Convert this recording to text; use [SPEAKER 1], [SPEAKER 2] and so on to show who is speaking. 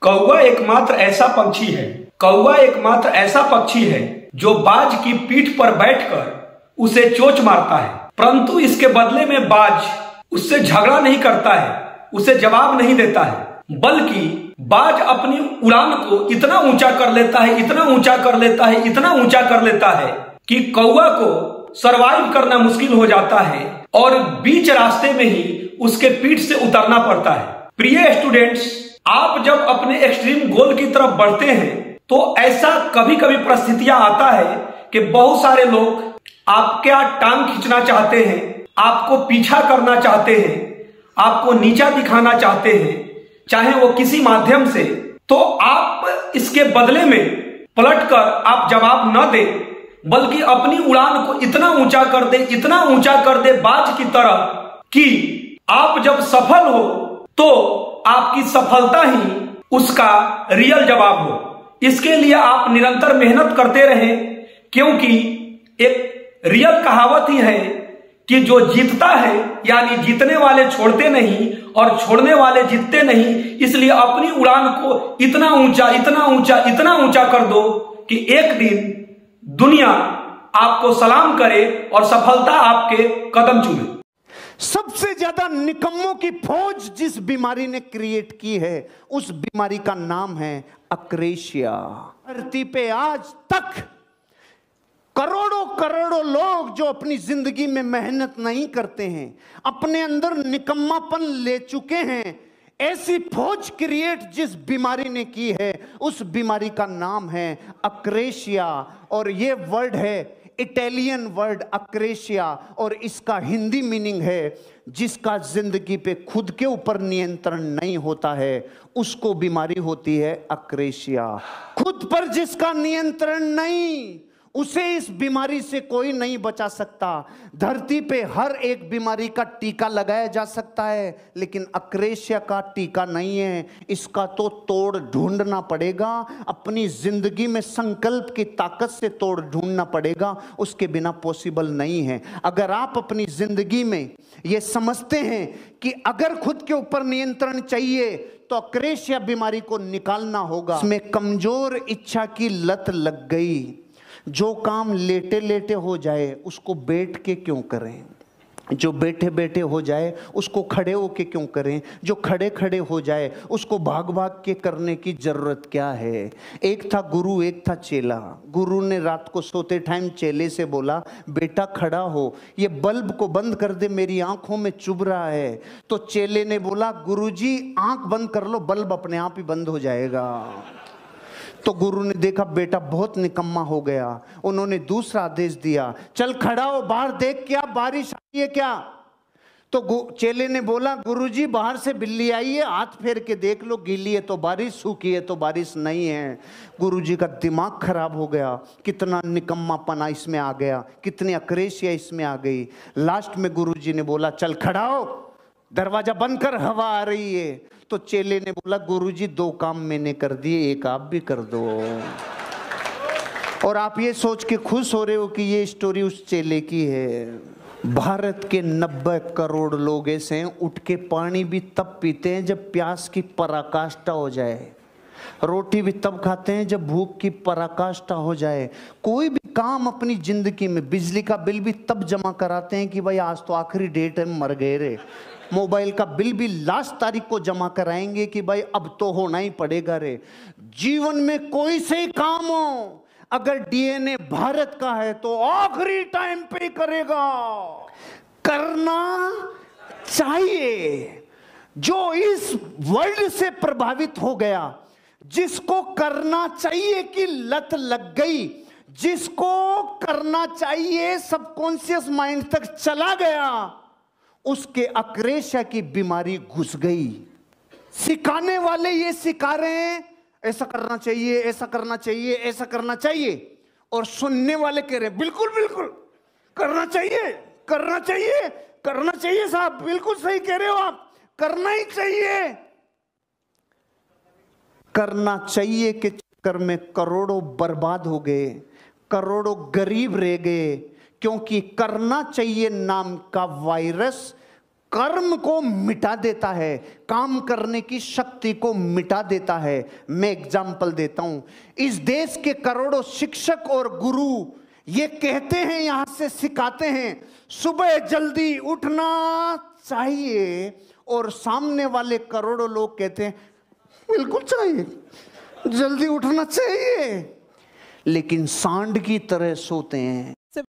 [SPEAKER 1] कौवा एकमात्र ऐसा पक्षी है, कौवा एकमात्र ऐसा पक्षी है जो बाज की पीठ पर बैठकर उसे चोंच मारता है, परंतु इसके बदले में बाज उससे झगड़ा नहीं करता है, उसे जवाब नहीं देता है, बल्कि बाज अपनी उड़ान को इतना ऊंचा कर लेता है, इतना ऊंचा कर लेता है, इतना ऊंचा कर लेता है कि कौवा को सरवाइव करना मुश्किल हो जाता है और बीच रास्ते में ही उसके पीठ से उतरना पड़ता है। प्रिय स्टूडेंट्स, आप जब अपने एक्सट्रीम गोल की तरफ बढ़ते हैं तो ऐसा कभी कभी परिस्थितियां आता है कि बहुत सारे लोग आपका टांग खींचना चाहते हैं, आपको पीछा करना चाहते हैं, आपको नीचा दिखाना चाहते हैं, चाहे वो किसी माध्यम से, तो आप इसके बदले में पलटकर आप जवाब न दें, बल्कि अपनी उड़ान को इतना ऊंचा कर दे, इतना ऊंचा कर दे बाज की तरह कि आप जब सफल हो तो आपकी सफलता ही उसका रियल जवाब हो। इसके लिए आप निरंतर मेहनत करते रहें, क्योंकि एक रियल कहावत ही है कि जो जीतता है, यानी जीतने वाले छोड़ते नहीं और छोड़ने वाले जीतते नहीं। इसलिए अपनी उड़ान को इतना ऊंचा, इतना ऊंचा, इतना ऊंचा कर दो कि एक दिन दुनिया आपको सलाम करे और सफलता आपके कदम चूमे।
[SPEAKER 2] सबसे ज्यादा निकम्मों की फौज जिस बीमारी ने क्रिएट की है, उस बीमारी का नाम है अक्रेशिया। धरती पे आज तक करोड़ों करोड़ों लोग जो अपनी जिंदगी में मेहनत नहीं करते हैं, अपने अंदर निकम्मापन ले चुके हैं, ऐसी फौज क्रिएट जिस बीमारी ने की है, उस बीमारी का नाम है अक्रेशिया। और ये वर्ड है इटालियन वर्ड अक्रेशिया, और इसका हिंदी मीनिंग है जिसका जिंदगी पे खुद के ऊपर नियंत्रण नहीं होता है, उसको बीमारी होती है अक्रेशिया। खुद पर जिसका नियंत्रण नहीं, उसे इस बीमारी से कोई नहीं बचा सकता। धरती पे हर एक बीमारी का टीका लगाया जा सकता है, लेकिन अक्रेशिया का टीका नहीं है। इसका तो तोड़ ढूंढना पड़ेगा, अपनी जिंदगी में संकल्प की ताकत से तोड़ ढूंढना पड़ेगा, उसके बिना पॉसिबल नहीं है। अगर आप अपनी जिंदगी में ये समझते हैं कि अगर खुद के ऊपर नियंत्रण चाहिए तो अक्रेशिया बीमारी को निकालना होगा। इसमें कमजोर इच्छा की लत लग गई। जो काम लेटे लेटे हो जाए उसको बैठ के क्यों करें, जो बैठे बैठे हो जाए उसको खड़े होके क्यों करें, जो खड़े खड़े हो जाए उसको भाग भाग के करने की जरूरत क्या है। एक था गुरु, एक था चेला। गुरु ने रात को सोते टाइम चेले से बोला, बेटा खड़ा हो, ये बल्ब को बंद कर दे, मेरी आंखों में चुभ रहा है। तो चेले ने बोला, गुरुजी आंख बंद कर लो, बल्ब अपने आप ही बंद हो जाएगा। तो गुरु ने देखा बेटा बहुत निकम्मा हो गया, उन्होंने दूसरा आदेश दिया, चल खड़ा हो, बाहर देख क्या बारिश आई है क्या। तो चेले ने बोला, गुरुजी बाहर से बिल्ली आई है, हाथ फेर के देख लो, गीली है तो बारिश, सूखी है तो बारिश नहीं है। गुरुजी का दिमाग खराब हो गया, कितना निकम्मापना इसमें आ गया, कितनी अक्रेशिया इसमें आ गई। लास्ट में गुरुजी ने बोला, चल खड़ा हो, दरवाजा बंद कर, हवा आ रही है। तो चेले ने बोला, गुरुजी दो काम मैंने कर दिए, एक आप भी कर दो। और आप ये सोच के खुश हो रहे हो कि ये स्टोरी उस चेले की है। भारत के 90 करोड़ लोग ऐसे हैं, उठ के पानी भी तब पीते हैं जब प्यास की पराकाष्ठा हो जाए, रोटी भी तब खाते हैं जब भूख की पराकाष्ठा हो जाए, कोई भी काम अपनी जिंदगी में, बिजली का बिल भी तब जमा कराते हैं कि भाई आज तो आखिरी डेट है, मर गए रे। मोबाइल का बिल भी लास्ट तारीख को जमा कराएंगे कि भाई अब तो होना ही पड़ेगा रे। जीवन में कोई से ही काम हो, अगर डीएनए भारत का है तो आखिरी टाइम पे करेगा, करना चाहिए। जो इस वर्ल्ड से प्रभावित हो गया, जिसको करना चाहिए की लत लग गई, जिसको करना चाहिए सबकॉन्शियस माइंड तक चला गया, उसके अक्रेशिया की बीमारी घुस गई। सिखाने वाले ये सिखा रहे हैं, ऐसा करना चाहिए, ऐसा करना चाहिए, ऐसा करना चाहिए, और सुनने वाले कह रहे हैं बिल्कुल बिल्कुल करना चाहिए, करना चाहिए, करना चाहिए साहब, बिल्कुल सही कह रहे हो आप, करना ही चाहिए। करना चाहिए के चक्कर में करोड़ों बर्बाद हो गए, करोड़ों गरीब रह गए, क्योंकि करना चाहिए नाम का वायरस कर्म को मिटा देता है, काम करने की शक्ति को मिटा देता है। मैं एग्जाम्पल देता हूं। इस देश के करोड़ों शिक्षक और गुरु ये कहते हैं, यहां से सिखाते हैं, सुबह जल्दी उठना चाहिए, और सामने वाले करोड़ों लोग कहते हैं बिल्कुल चाहिए, जल्दी उठना चाहिए, लेकिन सांड की तरह सोते हैं।